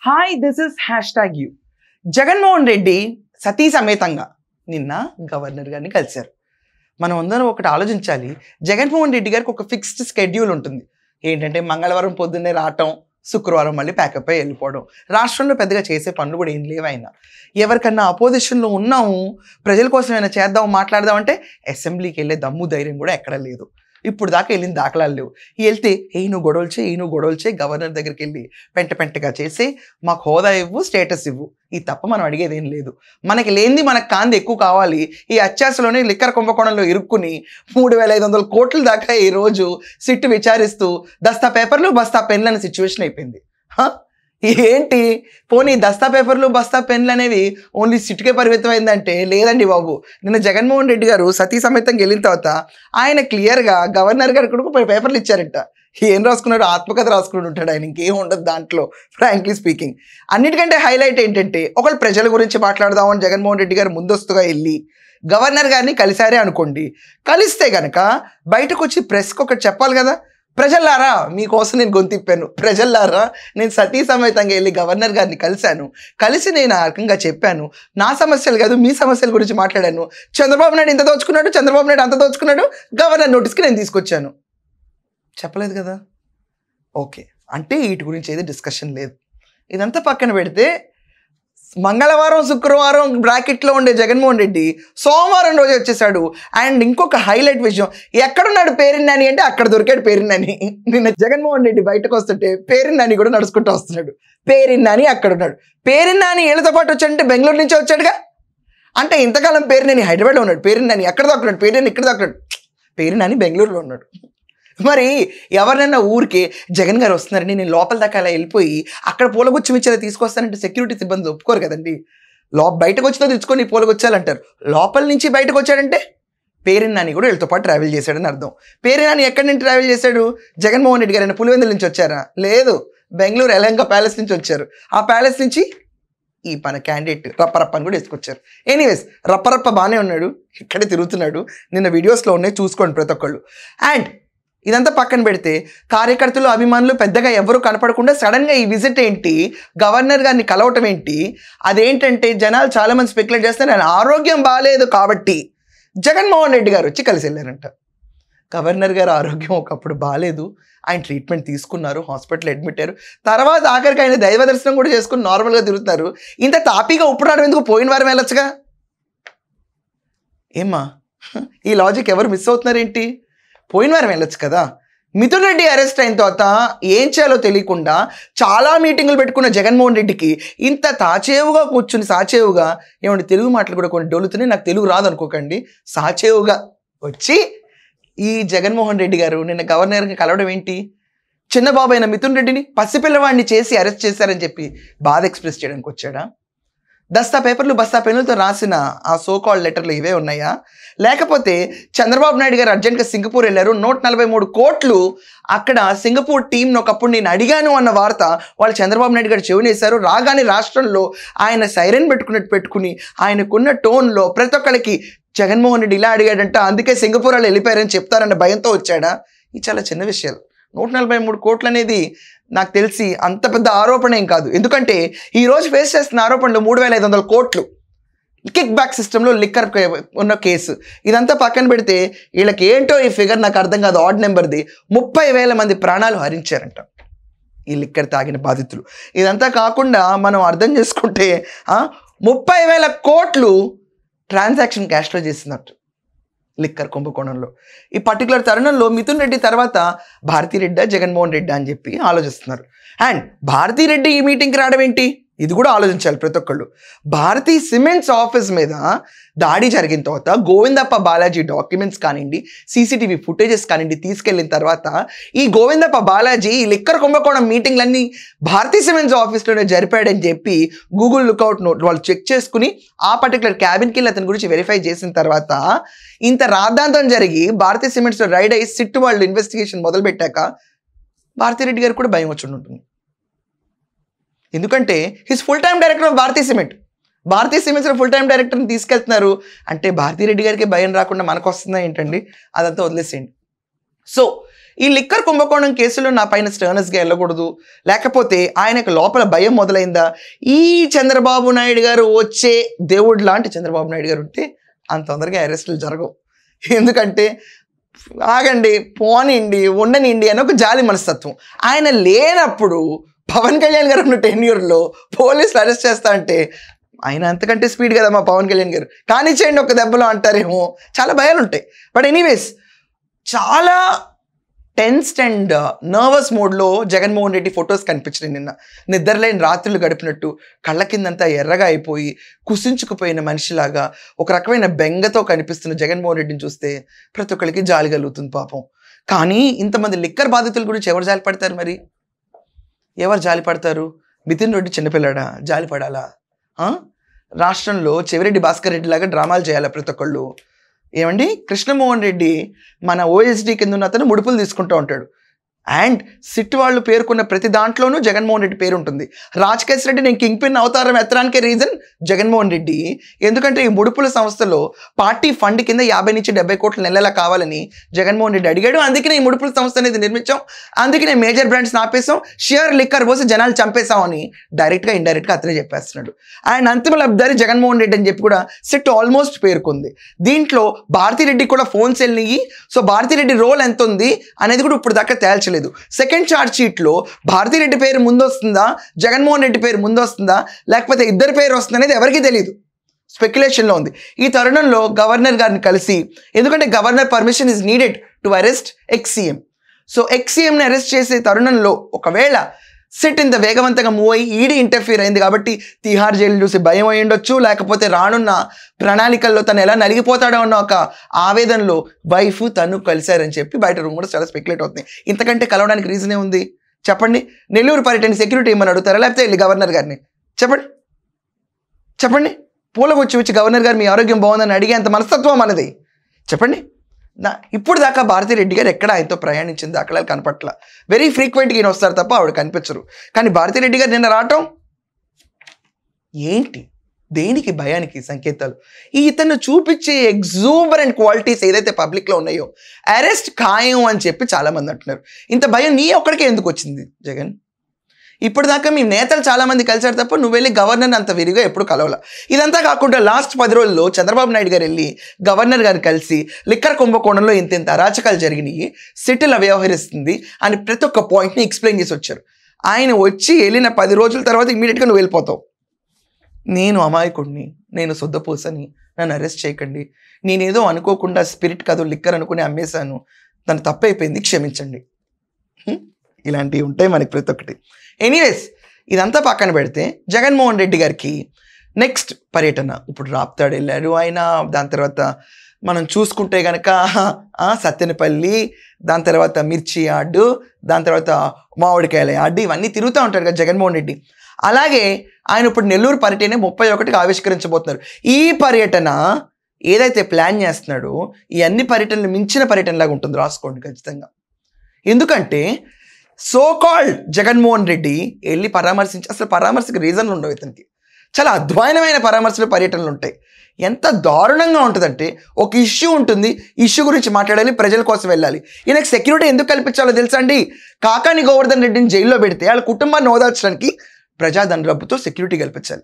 Hi this is #you. Jaganmohan Reddy సతీ సమేతంగా నిన్న గవర్నర్ గారిని కలిశారు. మనం అందరం ఒకటి ఆలోచించాలి. జగన్మోహన్ రెడ్డి గారికి ఒక ఫిక్స్డ్ స్కెడ్యూల్ ఉంటుంది. ఏంటంటే మంగళవారం పొద్దున్నే రావటం, శుక్రవారం మళ్ళీ ప్యాకప్ అయ్యి వెళ్ళిపోవడం. రాష్ట్రంలో పెద్దగా చేసే పనులు కూడా ఏం లేవు. ఆయన ఎవరికన్నా అపోజిషన్లో ఉన్నాము, ప్రజల కోసం ఏమైనా చేద్దాం మాట్లాడదాం అంటే అసెంబ్లీకి వెళ్ళే దమ్ము ధైర్యం కూడా ఎక్కడ లేదు. ఇప్పుడు దాకా వెళ్ళిన దాఖలాలు లేవు. వెళ్తే నువ్వు గొడవలు చేయి గవర్నర్ దగ్గరికి వెళ్ళి పెంటగా చేసి మాకు హోదా ఇవ్వు, స్టేటస్ ఇవ్వు. ఈ తప్ప మనం అడిగేది ఏం లేదు. మనకి లేనిది మనకు కాంది ఎక్కువ కావాలి. ఈ అత్యాశలోనే లిక్కర్ కుంభకోణంలో ఇరుక్కుని 3,500 కోట్ల దాకా ఈ రోజు సిట్ విచారిస్తూ దస్తా పేపర్లు బస్తా పెన్లు అనే సిచ్యువేషన్ అయిపోయింది. ఏంటి పోనీ దస్తా పేపర్లు బస్తా పెన్లు అనేవి ఓన్లీ సిట్కే పరిమితం అయిందంటే లేదండి బాబు. నిన్న జగన్మోహన్ రెడ్డి గారు సతీ సమేతంగా వెళ్ళిన తర్వాత ఆయన క్లియర్గా గవర్నర్ గారు కూడా పేపర్లు ఇచ్చారంట. ఏం రాసుకున్నాడు? ఆత్మకథ రాసుకుని ఉంటాడు ఆయన, ఇంకేం ఉండదు దాంట్లో ఫ్రాంక్లీ స్పీకింగ్. అన్నిటికంటే హైలైట్ ఏంటంటే ఒకళ్ళు ప్రజల గురించి మాట్లాడదామని జగన్మోహన్ రెడ్డి గారు ముందస్తుగా వెళ్ళి గవర్నర్ గారిని కలిసారే అనుకోండి. కలిస్తే కనుక బయటకు వచ్చి ప్రెస్కి ఒకటి చెప్పాలి కదా, ప్రజల్లారా మీకోసం నేను గొంతిప్పాను, ప్రజల్లారా నేను సతీ సమేతంగా వెళ్ళి గవర్నర్ గారిని కలిసి నేను ఆ రకంగా చెప్పాను, నా సమస్యలు కాదు మీ సమస్యల గురించి మాట్లాడాను, చంద్రబాబు నాయుడు ఇంత దోచుకున్నాడు, చంద్రబాబు నాయుడు అంత దోచుకున్నాడు, గవర్నర్ నోటీస్కి నేను తీసుకొచ్చాను. చెప్పలేదు కదా. ఓకే, అంటే వీటి గురించి ఏది డిస్కషన్ లేదు. ఇదంతా పక్కన పెడితే మంగళవారం శుక్రవారం బ్రాకెట్లో ఉండే జగన్మోహన్ రెడ్డి సోమవారం రోజు వచ్చేసాడు. అండ్ ఇంకొక హైలైట్ విషయం, ఎక్కడున్నాడు పేరిన్నాని అంటే అక్కడ దొరికాడు పేరిన్నాని. నిన్న జగన్మోహన్ రెడ్డి బయటకు వస్తుంటే పేరిన్నాని కూడా నడుచుకుంటూ వస్తున్నాడు. పేరిన్నాని అక్కడ ఉన్నాడు. పేరిన్నాని వీళ్ళతో పాటు వచ్చాడంటే బెంగళూరు నుంచి వచ్చాడుగా. అంటే ఇంతకాలం పేరిన్నాని హైదరాబాద్లో ఉన్నాడు, పేరిన్నాని ఎక్కడ దాక్కున్నాడు, పేరిన్నాని ఇక్కడ దాక్కున్నాడు, పేరిన్నాని బెంగళూరులో ఉన్నాడు. మరి ఎవరినైనా ఊరికే జగన్ గారు వస్తున్నారని నేను లోపల దాకా అలా వెళ్ళిపోయి అక్కడ పూలగుచ్చం ఇచ్చేలా తీసుకొస్తానంటే సెక్యూరిటీ సిబ్బంది ఒప్పుకోరు కదండి. బయటకు వచ్చినా తెచ్చుకొని పూలగుచ్చాలంటారు. లోపల నుంచి బయటకు వచ్చాడంటే పేరిన్నాని కూడా వీళ్ళతో పాటు ట్రావెల్ చేశాడని అర్థం. పేరిన్నాని ఎక్కడి నుంచి ట్రావెల్ చేశాడు? జగన్మోహన్ రెడ్డి గారు పులివెందుల నుంచి వచ్చారా? లేదు, బెంగళూరు ఎలంగా ప్యాలెస్ నుంచి వచ్చారు. ఆ ప్యాలెస్ నుంచి ఈ క్యాండిడేట్ రప్పరప్పని కూడా వేసుకొచ్చారు. ఎనీవేస్ రప్పరప్ప బాగానే ఉన్నాడు, ఇక్కడే తిరుగుతున్నాడు. నిన్న వీడియోస్లో ఉన్నాయి, చూసుకోండి ప్రతి ఒక్కళ్ళు. అండ్ ఇదంతా పక్కన పెడితే కార్యకర్తలు అభిమానులు పెద్దగా ఎవరు కనపడకుండా సడన్గా ఈ విజిట్ ఏంటి, గవర్నర్ గారిని కలవటం ఏంటి? అదేంటంటే జనాలు చాలామంది స్పెక్యులేట్ చేస్తారు ఆయన ఆరోగ్యం బాగాలేదు కాబట్టి జగన్మోహన్ రెడ్డి గారు వచ్చి కలిసి వెళ్ళారంట. గవర్నర్ గారు ఆరోగ్యం ఒకప్పుడు బాగాలేదు, ఆయన ట్రీట్మెంట్ తీసుకున్నారు, హాస్పిటల్ అడ్మిట్ అయ్యారు. తర్వాత ఆఖరికి ఆయన దైవ దర్శనం కూడా చేసుకుని నార్మల్గా తిరుగుతున్నారు. ఇంత తాపీగా ఉప్పురాడు ఎందుకు? పోయిన వారం వెళ్ళొచ్చుగా. ఏమ్మా ఈ లాజిక్ ఎవరు మిస్ అవుతున్నారేంటి? పోయిన వారం వెళ్ళొచ్చు కదా. మిథున్ రెడ్డి అరెస్ట్ అయిన తర్వాత ఏం చేయాలో తెలియకుండా చాలా మీటింగులు పెట్టుకున్న జగన్మోహన్ రెడ్డికి ఇంత తాచేవుగా కూర్చుని సాచేవుగా ఏమంటే తెలుగు మాటలు కూడా కొన్ని డొలుతున్నాయి, నాకు తెలుగు రాదు అనుకోకండి, సాచేవుగా వచ్చి ఈ జగన్మోహన్ రెడ్డి గారు నిన్న గవర్నర్కి కలవడం ఏంటి? చిన్నబాబు అయిన మిథున్ రెడ్డిని పసిపిల్లవాడిని చేసి అరెస్ట్ చేశారని చెప్పి బాధ ఎక్స్ప్రెస్ చేయడానికి వచ్చాడా? దస్తా పేపర్లు బస్తా పెన్నులతో రాసిన ఆ సోకాల్డ్ లెటర్లు ఇవే ఉన్నాయా? లేకపోతే చంద్రబాబు నాయుడు గారు అర్జెంట్గా సింగపూర్ వెళ్ళారు, 143 కోట్లు అక్కడ సింగపూర్ టీంను ఒకప్పుడు నేను అడిగాను అన్న వార్త వాళ్ళు చంద్రబాబు నాయుడు గారు చెవినేశారు. రాగానే రాష్ట్రంలో ఆయన సైరన్ పెట్టుకుని ఆయనకున్న టోన్లో ప్రతి ఒక్కరికి జగన్మోహన్ రెడ్డి ఇలా అడిగాడంట, అందుకే సింగపూర్ వాళ్ళు వెళ్ళిపోయారని చెప్తారన్న భయంతో వచ్చాడా? ఇది చాలా చిన్న విషయాలు. 143 కోట్లు అనేది నాకు తెలిసి అంత పెద్ద ఆరోపణ ఏం కాదు. ఎందుకంటే ఈరోజు ఫేస్ చేస్తున్న ఆరోపణలు 3,500 కోట్లు కిక్ బ్యాక్ సిస్టంలో లిక్కర్ ఉన్న కేసు. ఇదంతా పక్కన పెడితే వీళ్ళకి ఏంటో ఈ ఫిగర్ నాకు అర్థం కాదు, ఆడ్ నెంబర్ది. 30,000 మంది ప్రాణాలు హరించారంట ఈ లిక్కర్ తాగిన బాధితులు. ఇదంతా కాకుండా మనం అర్థం చేసుకుంటే 30,000 కోట్లు ట్రాన్సాక్షన్ క్యాష్లో చేసినట్టు లిక్కర్ కుంభకోణంలో. ఈ పర్టికులర్ తరుణంలో మిథున్ రెడ్డి తర్వాత భారతీరెడ్డా జగన్మోహన్ రెడ్డి అని చెప్పి ఆలోచిస్తున్నారు. అండ్ భారతీరెడ్డి ఈ మీటింగ్కి రావడం ఏంటి? ఇది కూడా ఆలోచించాలి ప్రతి ఒక్కళ్ళు. భారతీ సిమెంట్స్ ఆఫీస్ మీద దాడి జరిగిన తర్వాత గోవిందప్ప బాలాజీ డాక్యుమెంట్స్ కానివ్వండి, సీసీటీవీ ఫుటేజెస్ కానివ్వండి తీసుకెళ్ళిన తర్వాత ఈ గోవిందప్ప బాలాజీ ఈ లిక్కర్ కుంభకోణం మీటింగ్లన్నీ భారతీ సిమెంట్స్ ఆఫీస్లోనే జరిపాడని చెప్పి గూగుల్ లుకౌట్ నోట్ వాళ్ళు చెక్ చేసుకుని ఆ పర్టికులర్ క్యాబిన్కి వెళ్ళి అతని గురించి వెరిఫై చేసిన తర్వాత ఇంత రాద్ధాంతం జరిగి భారతీ సిమెంట్స్లో రైడ్ అయ్యి సిట్ వాళ్ళు ఇన్వెస్టిగేషన్ మొదలుపెట్టాక భారతీరెడ్డి గారికి కూడా భయం వచ్చి ఉంటుంది. ఎందుకంటే his full time director of Bharati cement, Bharati సిమెంట్స్లో full time డైరెక్టర్ని తీసుకెళ్తున్నారు అంటే భారతీరెడ్డి గారికి భయం రాకుండా మనకు వస్తుందా ఏంటండి? అదంతా వదిలేసేయండి. సో ఈ లిక్కర్ కుంభకోణం కేసులో నా పైన స్టర్నస్గా వెళ్ళకూడదు, లేకపోతే ఆయనకు లోపల భయం మొదలైందా, ఈ చంద్రబాబు నాయుడు గారు వచ్చే దేవుడు లాంటి చంద్రబాబు నాయుడు గారు ఉంటే అంత తొందరగా అరెస్టులు జరగవు. ఎందుకంటే ఆగండి, పోనిండి, ఉండనిండి అని ఒక జాలి మనస్తత్వం. ఆయన లేనప్పుడు పవన్ కళ్యాణ్ గారు ఉన్న టెన్యూర్లో పోలీసులు అరెస్ట్ చేస్తా అంటే ఆయన అంతకంటే స్పీడ్ కదా మా పవన్ కళ్యాణ్ గారు, కానీ చేయండి ఒక దెబ్బలో అంటారేమో, చాలా భయాలు ఉంటాయి. బట్ ఎనీవేస్ చాలా టెన్స్డ్ అండ్ నర్వస్ మోడ్లో జగన్మోహన్ రెడ్డి ఫొటోస్ కనిపించినాయి నిన్న. నిద్రలేని రాత్రులు గడిపినట్టు కళ్ళ కిందంతా ఎర్రగా అయిపోయి కుసించుకుపోయిన మనిషిలాగా ఒక రకమైన బెంగతో కనిపిస్తున్న జగన్మోహన్ రెడ్డిని చూస్తే ప్రతి ఒక్కరికి జాలి కలుగుతుంది పాపం. కానీ ఇంతమంది లిక్కర్ బాధితుల గురించి ఎవరు జాలి పడతారు? మరి ఎవరు జాలి పడతారు? మితిన్ రెడ్డి చిన్నపిల్లాడా జాలి పడాలా? రాష్ట్రంలో చెవిరెడ్డి భాస్కర్ రెడ్డి లాగా డ్రామాలు చేయాలా ప్రతి ఒక్కళ్ళు? ఏమండి, కృష్ణమోహన్ రెడ్డి మన ఓఎస్డీ కింద ఉన్న అతను ముడుపులు తీసుకుంటూ ఉంటాడు. అండ్ సిట్ వాళ్ళు పేర్కొన్న ప్రతి దాంట్లోనూ జగన్మోహన్ రెడ్డి పేరు ఉంటుంది. రాజకేశ్ రెడ్డి నేను కింగ్ పిన్ అవతారం ఎత్తడానికే రీజన్ జగన్మోహన్ రెడ్డి. ఎందుకంటే ఈ ముడుపుల సంస్థలో పార్టీ ఫండ్ కింద 50 నుంచి 70 కోట్ల నెలలా కావాలని జగన్మోహన్ రెడ్డి అడిగాడు. అందుకనే ఈ ముడుపుల సంస్థ అనేది నిర్మించాం, అందుకనే మేజర్ బ్రాండ్స్ ఆపేసాం, షియర్ లిక్కర్ పోసి జనాలు చంపేశాం అని డైరెక్ట్గా ఇండైరెక్ట్గా అతనే చెప్పేస్తున్నాడు. అండ్ అంతిమ లబ్ధారి జగన్మోహన్ రెడ్డి అని చెప్పి కూడా సిట్ ఆల్మోస్ట్ పేర్కొంది. దీంట్లో భారతిరెడ్డి కూడా ఫోన్స్ వెళ్ళినాయి. సో భారతిరెడ్డి రోల్ ఎంత ఉంది అనేది కూడా ఇప్పుడు దాకా తేల్చలేదు. సెకండ్ ఛార్జ్ షీట్లో భారతిరెడ్డి పేరు ముందు వస్తుందా, జగన్మోహన్ రెడ్డి పేరు ముందు వస్తుందా, లేకపోతే ఇద్దరి పేరు వస్తుంది అనేది ఎవరికీ తెలియదు, స్పెక్యులేషన్లో ఉంది. ఈ తరుణంలో గవర్నర్ గారిని కలిసి, ఎందుకంటే governor permission is needed to arrest ex CM. So ఎక్స్-సీఎంని అరెస్ట్ చేసే తరుణంలో ఒకవేళ సిట్ ఇంత వేగవంతంగా మూవ్ అయ్యి ఈడీ ఇంటర్ఫీర్ అయింది కాబట్టి తిహార్ జైలు చూసి భయం అయి ఉండొచ్చు, లేకపోతే రానున్న ప్రణాళికల్లో తను ఎలా నలిగిపోతాడో అన్న ఒక ఆవేదనలో వైఫ్ తను కలిశారని చెప్పి బయట రూమర్స్ చాలా స్పెక్యులేట్ అవుతున్నాయి. ఇంతకంటే కలవడానికి రీజనే ఉంది చెప్పండి? నెల్లూరు పర్యటన సెక్యూరిటీ ఇమ్మని అడుగుతారా, లేకపోతే వెళ్ళి గవర్నర్ గారిని చెప్పండి? పూలకు వచ్చి గవర్నర్ గారు మీ ఆరోగ్యం బాగుందని అడిగే అంత మనస్తత్వం అన్నది చెప్పండి? ఇప్పుడు దాకా భారతిరెడ్డి గారు ఎక్కడ ఆయనతో ప్రయాణించింది దాఖలాలు కనపట్ల. వెరీ ఫ్రీక్వెంట్గా ఈయన వస్తారు తప్ప ఆవిడ కనిపించరు. కానీ భారతిరెడ్డి గారు నిన్న రావటం ఏంటి? దేనికి భయానికి సంకేతాలు? ఇతను చూపించే ఎగ్జూబరెంట్ క్వాలిటీస్ ఏదైతే పబ్లిక్లో ఉన్నాయో, అరెస్ట్ ఖాయం అని చెప్పి చాలామంది అంటున్నారు. ఇంత భయం నీ ఒక్కడికే ఎందుకు వచ్చింది జగన్? ఇప్పటిదాకా మీ నేతలు చాలామంది కలిసారు తప్ప నువ్వు వెళ్ళి గవర్నర్ని అంత విరిగా ఎప్పుడు కలవాల. ఇదంతా కాకుండా లాస్ట్ 10 రోజుల్లో చంద్రబాబు నాయుడు గారు వెళ్ళి గవర్నర్ గారిని కలిసి లిక్కర్ కుంభకోణంలో ఇంత అరాచకాలు జరిగినాయి, సిటీలో వ్యవహరిస్తుంది అని ప్రతి ఒక్క పాయింట్ని ఎక్స్ప్లెయిన్ చేసి వచ్చారు. ఆయన వచ్చి వెళ్ళిన 10 రోజుల తర్వాత ఇమీడియట్గా నువ్వు వెళ్ళిపోతావు. నేను అమాయకుడిని, నేను శుద్ధపూసని, నన్ను అరెస్ట్ చేయకండి, నేనేదో అనుకోకుండా స్పిరిట్ కాదు లిక్కర్ అనుకుని అమ్మేశాను, తను తప్పైపోయింది, క్షమించండి. ఇలాంటివి ఉంటాయి మనకి ప్రతి ఒక్కటి. ఎనీవేస్ ఇదంతా పక్కన పెడితే జగన్మోహన్ రెడ్డి గారికి నెక్స్ట్ పర్యటన ఇప్పుడు రాప్తాడు వెళ్ళారు ఆయన. దాని తర్వాత మనం చూసుకుంటే కనుక సత్తెనపల్లి, దాని తర్వాత మిర్చి యార్డు, దాని తర్వాత మామిడికాయల యార్డు, ఇవన్నీ తిరుగుతూ ఉంటారు కదా జగన్మోహన్ రెడ్డి. అలాగే ఆయన ఇప్పుడు నెల్లూరు పర్యటన 31కి ఆవిష్కరించబోతున్నారు. ఈ పర్యటన ఏదైతే ప్లాన్ చేస్తున్నాడో ఈ అన్ని పర్యటనలు మించిన పర్యటనలాగా ఉంటుంది, రాసుకోండి ఖచ్చితంగా. ఎందుకంటే సో కాల్డ్ జగన్మోహన్ రెడ్డి వెళ్ళి పరామర్శించి, అసలు పరామర్శకు రీజన్లు ఉండవు ఇతనికి, చాలా అద్భుతమైన పరామర్శలు పర్యటనలు ఉంటాయి. ఎంత దారుణంగా ఉంటుందంటే ఒక ఇష్యూ ఉంటుంది, ఇష్యూ గురించి మాట్లాడాలి, ప్రజల కోసం వెళ్ళాలి. ఈయనకు సెక్యూరిటీ ఎందుకు కల్పించాలో తెలుసా అండి? కాకాని గోవర్ధన్ రెడ్డిని జైల్లో పెడితే వాళ్ళ కుటుంబాన్ని ఓదార్చడానికి ప్రజాధన డబ్బుతో సెక్యూరిటీ కల్పించాలి.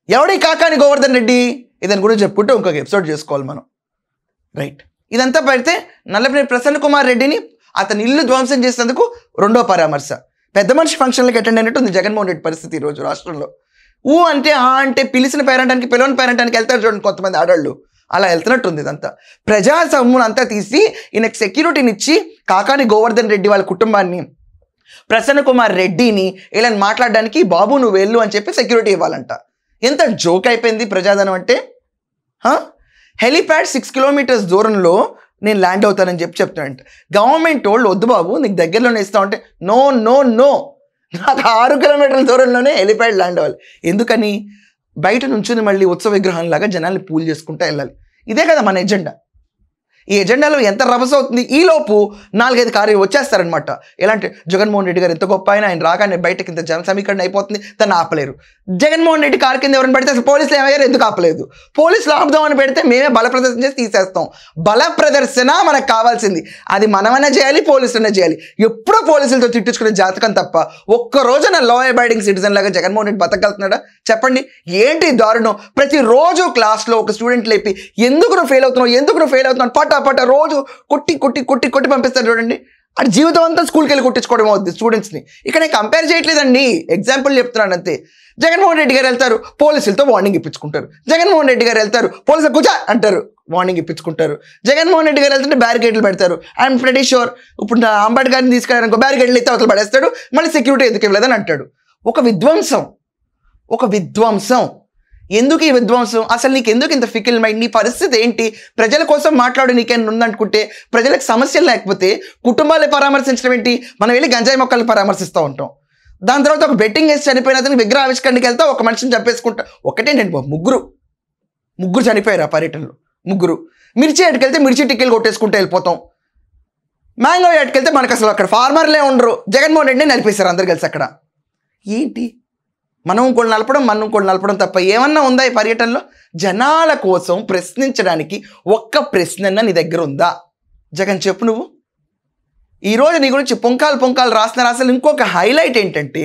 ఎవడి కాకాని గోవర్ధన్ రెడ్డి? ఇదని గురించి చెప్పుకుంటే ఇంకొక ఎపిసోడ్ చేసుకోవాలి మనం, రైట్? ఇదంతా పెడితే నల్లపనేని ప్రసన్న కుమార్ రెడ్డిని అతని ఇల్లు ధ్వంసం చేసేందుకు రెండో పరామర్శ. పెద్ద మనిషి ఫంక్షన్లకు అటెండ్ అయినట్టు ఉంది జగన్మోహన్ రెడ్డి పరిస్థితి ఈరోజు రాష్ట్రంలో. అంటే అంటే పిలిచిన పేరంటానికి పిలవని పేరంటానికి వెళ్తారు చూడండి కొంతమంది ఆడవాళ్ళు, అలా వెళ్తున్నట్టుంది. ఇదంతా ప్రజా సొమ్మును అంతా తీసి ఈయనకు సెక్యూరిటీని ఇచ్చి కాకాని గోవర్ధన్ రెడ్డి వాళ్ళ కుటుంబాన్ని, ప్రసన్న కుమార్ రెడ్డిని ఇలా మాట్లాడడానికి బాబు నువ్వు వెళ్ళు అని చెప్పి సెక్యూరిటీ ఇవ్వాలంట. ఎంత జోక్ అయిపోయింది ప్రజాధనం అంటే. హెలిప్యాడ్ 6 కిలోమీటర్స్ దూరంలో నేను ల్యాండ్ అవుతానని చెప్పి చెప్తానంట. గవర్నమెంట్ వాళ్ళు వద్దు బాబు నీకు దగ్గరలోనే ఇస్తామంటే నో నో నో, నాకు 6 కిలోమీటర్ల దూరంలోనే హెలిప్యాడ్ ల్యాండ్ అవ్వాలి. ఎందుకని? బయట నుంచుని మళ్ళీ ఉత్సవ విగ్రహంలాగా జనాల్ని పూల్ చేసుకుంటూ వెళ్ళాలి. ఇదే కదా మన ఎజెండా. ఈ ఎజెండాలో ఎంత రభస అవుతుంది. ఈలోపు 4-5 కార్యాలు వచ్చేస్తారనమాట. ఎలాంటి జగన్మోహన్ రెడ్డి గారు ఎంత గొప్ప ఆయన రాగానే బయటకి ఇంత జన సమీకరణ అయిపోతుంది, తను ఆపలేరు. జగన్మోహన్ రెడ్డి కారు కింద ఎవరిని పెడితే అసలు పోలీసులు ఏమయ్యారు, ఎందుకు ఆపలేదు? పోలీసులు ఆపుదామని పెడితే మేమే బల ప్రదర్శన చేసి తీసేస్తాం. బల ప్రదర్శన మనకు కావాల్సింది, అది మనమైనా చేయాలి, పోలీసులనే చేయాలి. ఎప్పుడో పోలీసులతో తిట్టించుకునే జాతకం తప్ప ఒక్క రోజున లా అబైడింగ్ సిటిజన్ లాగా జగన్మోహన్ రెడ్డి బతకగలుగుతున్నాడా చెప్పండి? ఏంటి దారుణం? ప్రతిరోజు క్లాస్లో ఒక స్టూడెంట్ లేపి ఎందుకు నువ్వు ఫెయిల్ అవుతున్నావు పట రోజు కొట్టి పంపిస్తారు చూడండి. అది జీవితం అంతా స్కూల్కి వెళ్ళి కొట్టించుకోవడం అవుద్ది స్టూడెంట్స్ని. ఇక్కడ నేను కంపేర్ చేయట్లేదండి, ఎగ్జాంపుల్ చెప్తున్నాను అంతే. జగన్మోహన్ రెడ్డి గారు వెళ్తారు, పోలీసులతో వార్నింగ్ ఇప్పించుకుంటారు. జగన్మోహన్ రెడ్డి గారు వెళ్తారు, పోలీసులు కూర్చో అంటారు, వార్నింగ్ ఇప్పించుకుంటారు. జగన్మోహన్ రెడ్డి గారు వెళ్తుంటే బ్యారికేడ్లు పెడతారు. ఐఎమ్ ప్రెటీ షూర్ ఇప్పుడు అంబేద్కర్ని తీసుకెళ్ళారనుకో, బ్యారికేడ్లు ఎత్తి అవతల పడేస్తాడు, మళ్ళీ సెక్యూరిటీ ఎందుకు ఇవ్వలేదని అంటాడు. ఒక విధ్వంసం. ఎందుకు ఈ విధ్వంసం? అసలు నీకు ఎందుకు ఇంత ఫికిల్ మైండ్? నీ పరిస్థితి ఏంటి? ప్రజల కోసం మాట్లాడు నీకేమైనా ఉందనుకుంటే, ప్రజలకు సమస్యలు లేకపోతే కుటుంబాలు పరామర్శించడం ఏంటి? మనం వెళ్ళి గంజాయి మొక్కల్ని పరామర్శిస్తూ ఉంటాం. దాని తర్వాత ఒక బెట్టింగ్ వేసి చనిపోయిన అతను విగ్రహ ఆవిష్కరణకి వెళ్తా ఒక మనిషిని చంపేసుకుంటా. ఒకటేంటండి బాబు, ముగ్గురు చనిపోయారు ఆ పర్యటనలో. ముగ్గురు. మిర్చి ఎటుకెళ్తే మిర్చి టిక్కీలు కొట్టేసుకుంటూ వెళ్ళిపోతాం. మ్యాంగో ఎటుకెళ్తే మనకు అసలు అక్కడ ఫార్మర్లే ఉండరు, జగన్మోహన్ రెడ్డిని నలిపేశారు అందరు కలిసి. అక్కడ ఏంటి? మనం ఇంకోళ్ళు నలపడం తప్ప ఏమన్నా ఉందా ఈ పర్యటనలో? జనాల కోసం ప్రశ్నించడానికి ఒక్క ప్రశ్న నీ దగ్గర ఉందా? జగన్ చెప్పు నువ్వు. ఈరోజు నీ గురించి పొంకాలు రాస్తున్నారు. అసలు ఇంకొక హైలైట్ ఏంటంటే,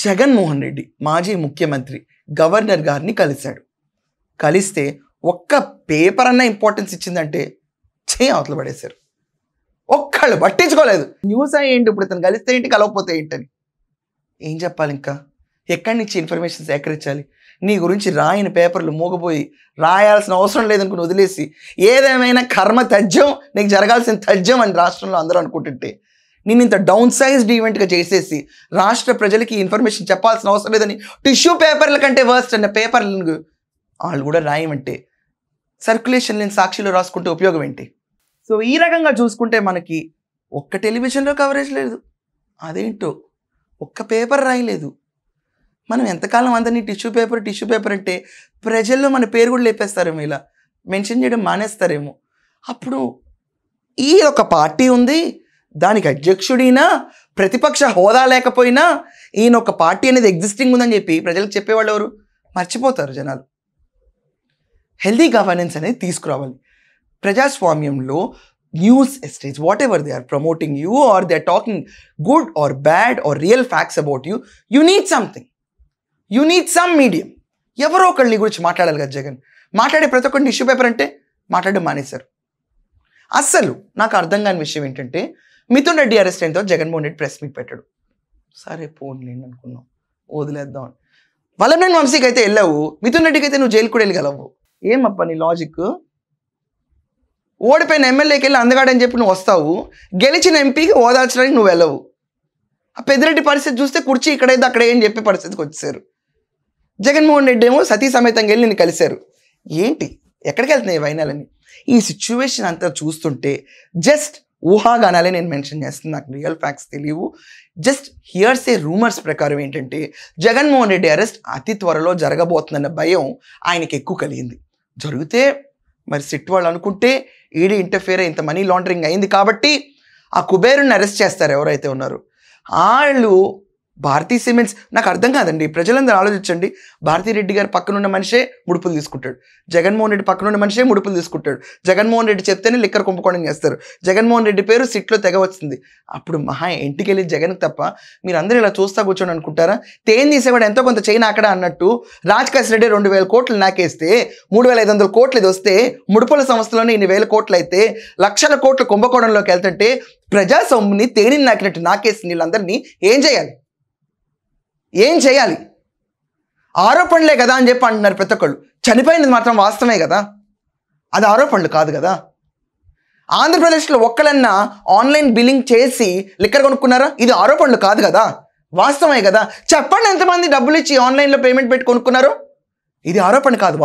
జగన్మోహన్ రెడ్డి మాజీ ముఖ్యమంత్రి గవర్నర్ గారిని కలిస్తే ఒక్క పేపర్ అన్న ఇంపార్టెన్స్ ఇచ్చిందంటే అవతల పడేశారు. ఒక్కళ్ళు పట్టించుకోలేదు. న్యూస్ ఏంటి ఇప్పుడు, ఇతను కలిస్తే ఏంటి, కలవకపోతే ఏంటని. ఏం చెప్పాలి ఇంకా? ఎక్కడి నుంచి ఇన్ఫర్మేషన్ సేకరించాలి? నీ గురించి రాయని పేపర్లు మూగపోయి రాయాల్సిన అవసరం లేదనుకుని వదిలేసి, ఏదేమైనా కర్మ తథ్యం, నీకు జరగాల్సిన తథ్యం అని రాష్ట్రంలో అందరూ అనుకుంటుంటే, నేను ఇంత డౌన్ సైజ్డ్ ఈవెంట్గా చేసేసి రాష్ట్ర ప్రజలకి ఇన్ఫర్మేషన్ చెప్పాల్సిన అవసరం లేదని టిష్యూ పేపర్ల కంటే వర్స్ట్ అన్న పేపర్లను వాళ్ళు కూడా రాయమంటే, సర్క్యులేషన్ లేని సాక్షిలో రాసుకుంటే ఉపయోగం ఏంటి? సో ఈ రకంగా చూసుకుంటే మనకి ఒక్క టెలివిజన్లో కవరేజ్ లేదు, అదేంటో ఒక్క పేపర్ రాయలేదు. మనం ఎంతకాలం అందరినీ టిష్యూ పేపర్ అంటే ప్రజల్లో మన పేరు కూడా లేపేస్తారేమో, ఇలా మెన్షన్ చేయడం మానేస్తారేమో. అప్పుడు ఈ ఒక పార్టీ ఉంది, దానికి అధ్యక్షుడినా, ప్రతిపక్ష హోదా లేకపోయినా ఈయన ఒక పార్టీ అనేది ఎగ్జిస్టింగ్ ఉందని చెప్పి ప్రజలకు చెప్పేవాళ్ళు ఎవరు? మర్చిపోతారు జనాలు. హెల్దీ గవర్నెన్స్ అనేది తీసుకురావాలి ప్రజాస్వామ్యంలో. News estate, what ever they are promoting you or they are talking good or bad or real facts about you, you need something, you need some medium. ఎవరో ఒకళ్ళు నీ గురించి మాట్లాడాలి కదా. జగన్ మాట్లాడే ప్రతి ఒక్కరిని ఇష్యూ పేపర్ అంటే మాట్లాడడం మానేశారు. అస్సలు నాకు అర్థం కాని విషయం ఏంటంటే, మిథున్ రెడ్డి అరెస్ట్ అయిన తర్వాత జగన్మోహన్ రెడ్డి ప్రెస్ మీట్ పెట్టాడు. సరే పోన్లేండి అనుకున్నాం, వదిలేద్దాం. వల్లభనేని వంశీకి అయితే వెళ్ళావు, మిథున్ రెడ్డికి అయితే నువ్వు జైలు కూడా వెళ్ళగలవు. ఏమప్ప నీ లాజిక్? ఓడిపోయిన ఎమ్మెల్యేకి వెళ్ళి అందగాడని చెప్పి నువ్వు వస్తావు, గెలిచిన ఎంపీకి ఓదార్చడానికి నువ్వు వెళ్ళవు. ఆ పెద్దిరెడ్డి పరిస్థితి చూస్తే కుర్చీ ఇక్కడైతే అక్కడ ఏం చెప్పే పరిస్థితికి వచ్చేసారు. జగన్మోహన్ రెడ్డి ఏమో సతీ సమేతంగా వెళ్ళి నిన్ను కలిశారు. ఏంటి, ఎక్కడికి వెళ్తున్నాయి వైనాలని? ఈ సిచ్యువేషన్ అంతా చూస్తుంటే జస్ట్ ఊహాగానాలే నేను మెన్షన్ చేస్తున్నాను, నాకు రియల్ ఫ్యాక్ట్స్ తెలియవు. జస్ట్ హియర్స్ ఏ రూమర్స్ ప్రకారం ఏంటంటే, జగన్మోహన్ రెడ్డి అరెస్ట్ అతి త్వరలో జరగబోతుందన్న భయం ఆయనకి ఎక్కువ కలిగింది. జరిగితే మరి సిట్ వాళ్ళు అనుకుంటే ఈడీ ఇంటర్ఫియర్ ఇంత మనీ లాండరింగ్ అయింది కాబట్టి ఆ కుబేరుని అరెస్ట్ చేస్తారు ఎవరైతే ఉన్నారో వాళ్ళు. భారతీ సిమెంట్స్ నాకు అర్థం కాదండి. ప్రజలందరూ ఆలోచించండి. భారతీరెడ్డి గారు పక్కనున్న మనిషే ముడుపులు తీసుకుంటాడు, జగన్మోహన్ రెడ్డి పక్కనున్న మనిషే ముడుపులు తీసుకుంటాడు. జగన్మోహన్ రెడ్డి చెప్తేనే లిక్కర్ కుంభకోణం చేస్తారు. జగన్మోహన్ రెడ్డి పేరు సిట్లో తెగ వచ్చింది. అప్పుడు మహా ఇంటికి వెళ్ళి జగన్కి తప్ప మీరు అందరూ ఇలా చూస్తా కూర్చొని అనుకుంటారా? తేన్ తీసేవాడు ఎంతో కొంత చైనా అక్కడ అన్నట్టు రాజకేశ్ రెడ్డి 2,000 కోట్లు నాకేస్తే 3,500 కోట్లు ఇది వస్తే, ముడుపుల సంస్థలోనే ఇన్ని వేల కోట్లు అయితే లక్షల కోట్లు కుంభకోణంలోకి వెళ్తుంటే ప్రజా సొమ్ముని తేనిని నాకినట్టు నాకేసి వీళ్ళందరినీ ఏం చేయాలి? ఆరోపణలే కదా అని చెప్పి అంటున్నారు ప్రతి ఒక్కళ్ళు. చనిపోయినది మాత్రం వాస్తవమే కదా, అది ఆరోపణలు కాదు కదా. ఆంధ్రప్రదేశ్లో ఒక్కలన్నా ఆన్లైన్ బిల్లింగ్ చేసి లిక్కర్ కొనుక్కున్నారా? ఇది ఆరోపణలు కాదు కదా, వాస్తవమే కదా. చెప్పండి ఎంతమంది డబ్బులు ఇచ్చి ఆన్లైన్లో పేమెంట్ పెట్టి కొనుక్కున్నారు? ఇది ఆరోపణ కాదు,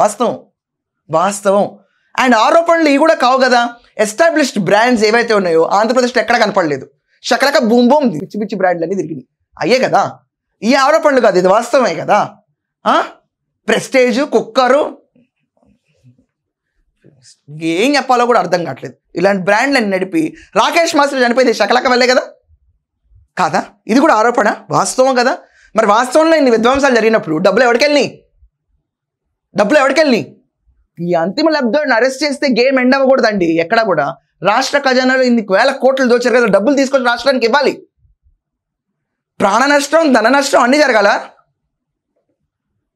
వాస్తవం. అండ్ ఆరోపణలు ఇవి కూడా కావు కదా. ఎస్టాబ్లిష్డ్ బ్రాండ్స్ ఏవైతే ఉన్నాయో ఆంధ్రప్రదేశ్లో ఎక్కడ కనపడలేదు. షకలక బూమ్ బూమ్ పిచ్చి బ్రాండ్లు అన్నీ తిరిగినాయి, అయ్యే కదా. ఈ ఆరోపణలు కాదు, ఇది వాస్తవమే కదా. ప్రెస్టేజ్, కుక్కరు ఏం చెప్పాలో కూడా అర్థం కావట్లేదు. ఇలాంటి బ్రాండ్లను నడిపి రాకేష్ మాస్టర్ చనిపోయింది శకలక వెళ్ళే కదా కాదా? ఇది కూడా ఆరోపణ, వాస్తవం కదా. మరి వాస్తవంలో ఇన్ని విధ్వంసాలు జరిగినప్పుడు డబ్బులు ఎవరికెళ్ళినాయి? ఈ అంతిమ లబ్ధిని అరెస్ట్ చేస్తే గేమ్ ఎండ్ అవ్వకూడదండి. ఎక్కడా కూడా రాష్ట్ర ఖజానాలో ఇన్ని వేల కోట్లు దోచారు కదా, డబ్బులు తీసుకొచ్చి రాష్ట్రానికి ఇవ్వాలి. ప్రాణ నష్టం, ధన నష్టం అన్నీ జరగాల.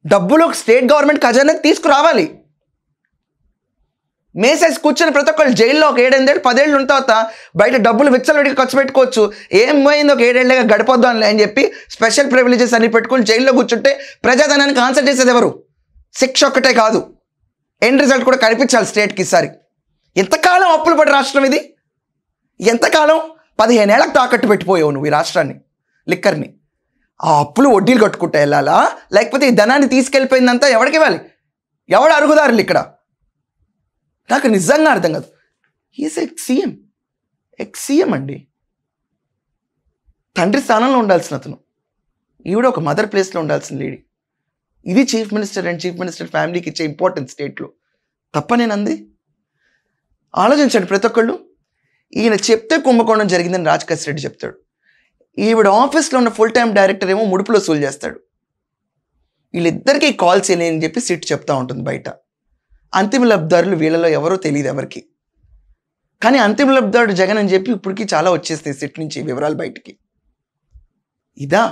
డబ్బులు స్టేట్ గవర్నమెంట్ ఖజానాకి తీసుకురావాలి. మేసేసి కూర్చొని ప్రతి ఒక్కరు జైల్లో ఒక 7-8 ఏళ్ళు 10 ఏళ్ళు ఉన్న తర్వాత బయట డబ్బులు విచ్చలవిడికి ఖర్చు పెట్టుకోవచ్చు, ఏం పోయింది ఒక 7 ఏళ్ళగా గడిపోద్దాం అని చెప్పి స్పెషల్ ప్రివిలేజెస్ అన్ని పెట్టుకుని జైల్లో కూర్చుంటే ప్రజాధనానికి ఆన్సర్ చేసేది ఎవరు? శిక్ష ఒక్కటే కాదు, ఎండ్ రిజల్ట్ కూడా కనిపించాలి స్టేట్కి. ఈసారి ఎంతకాలం అప్పులు పడి రాష్ట్రం ఇది? ఎంతకాలం? 15 ఏళ్ళకి తాకట్టు పెట్టిపోయావు నువ్వు ఈ రాష్ట్రాన్ని, లిక్కర్ని. ఆ అప్పులు వడ్డీలు కట్టుకుంటా వెళ్ళాలా, లేకపోతే ఈ ధనాన్ని తీసుకెళ్ళిపోయిందంతా ఎవరికి ఇవ్వాలి? ఎవడు అరుగుదారులు ఇక్కడ? నాకు నిజంగా అర్థం కాదు. ఈజ్ ఎక్స్-సీఎం అండి, తండ్రి స్థానంలో ఉండాల్సిన అతను, ఈవిడ ఒక మదర్ ప్లేస్లో ఉండాల్సిన లేడీ. ఇది chief minister and chief minister ఫ్యామిలీకి ఇచ్చే ఇంపార్టెన్స్ స్టేట్లో. తప్ప నేను అంది? ఆలోచించండి ప్రతి ఒక్కళ్ళు. ఈయన చెప్తే కుంభకోణం జరిగిందని రాజకేశ్ రెడ్డి చెప్తాడు, ఈవిడ ఆఫీస్లో ఉన్న ఫుల్ టైం డైరెక్టర్ ఏమో ముడుపులో వసూలు చేస్తాడు. వీళ్ళిద్దరికీ కాల్స్ అని చెప్పి సిట్ చెప్తా ఉంటుంది బయట. అంతిమ లబ్ధిదారులు వీళ్ళలో ఎవరో తెలియదు ఎవరికి, కానీ అంతిమ లబ్ధిదారుడు జగన్ అని చెప్పి ఇప్పటికీ చాలా వచ్చేస్తాయి సిట్ నుంచి వివరాలు బయటికి. ఇదా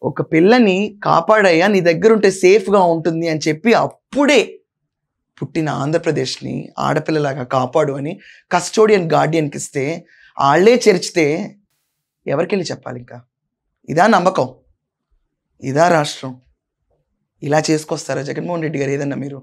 ఒక పిల్లని కాపాడయ్యా, నీ దగ్గర ఉంటే సేఫ్గా ఉంటుంది అని చెప్పి అప్పుడే పుట్టిన ఆంధ్రప్రదేశ్ని ఆడపిల్లలాగా కాపాడు అని కస్టోడియన్ గార్డియన్కి ఇస్తే వాళ్ళే చేర్చితే ఎవరికెళ్ళి చెప్పాలి ఇంకా? ఇదా నమ్మకం? ఇదా రాష్ట్రం? ఇలా చేసుకొస్తారా జగన్మోహన్ రెడ్డి గారు ఏదన్నా మీరు?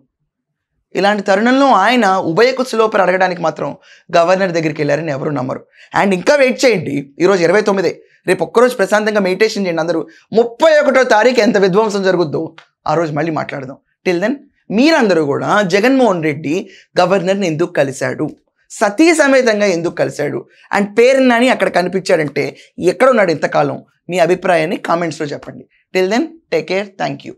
ఇలాంటి తరుణంలో ఆయన ఉభయ కుశలోపరి అడగడానికి మాత్రం గవర్నర్ దగ్గరికి వెళ్ళారని ఎవరు నమ్మరు. అండ్ ఇంకా వెయిట్ చేయండి, ఈరోజు 29, రేపు ఒక్కరోజు ప్రశాంతంగా మెడిటేషన్ చేయండి అందరూ. 31వ తారీఖు ఎంత విధ్వంసం జరుగుద్దో ఆ రోజు మళ్ళీ మాట్లాడదాం. టిల్ దెన్ మీరందరూ కూడా జగన్మోహన్ రెడ్డి గవర్నర్ని ఎందుకు కలిశాడు, సతీ సమేతంగా ఎందుకు కలిశాడు, అండ్ పేరుని అక్కడ కనిపించాడంటే ఎక్కడ ఉన్నాడు ఇంతకాలం? మీ అభిప్రాయాన్ని కామెంట్స్లో చెప్పండి. Till then take care, thank you.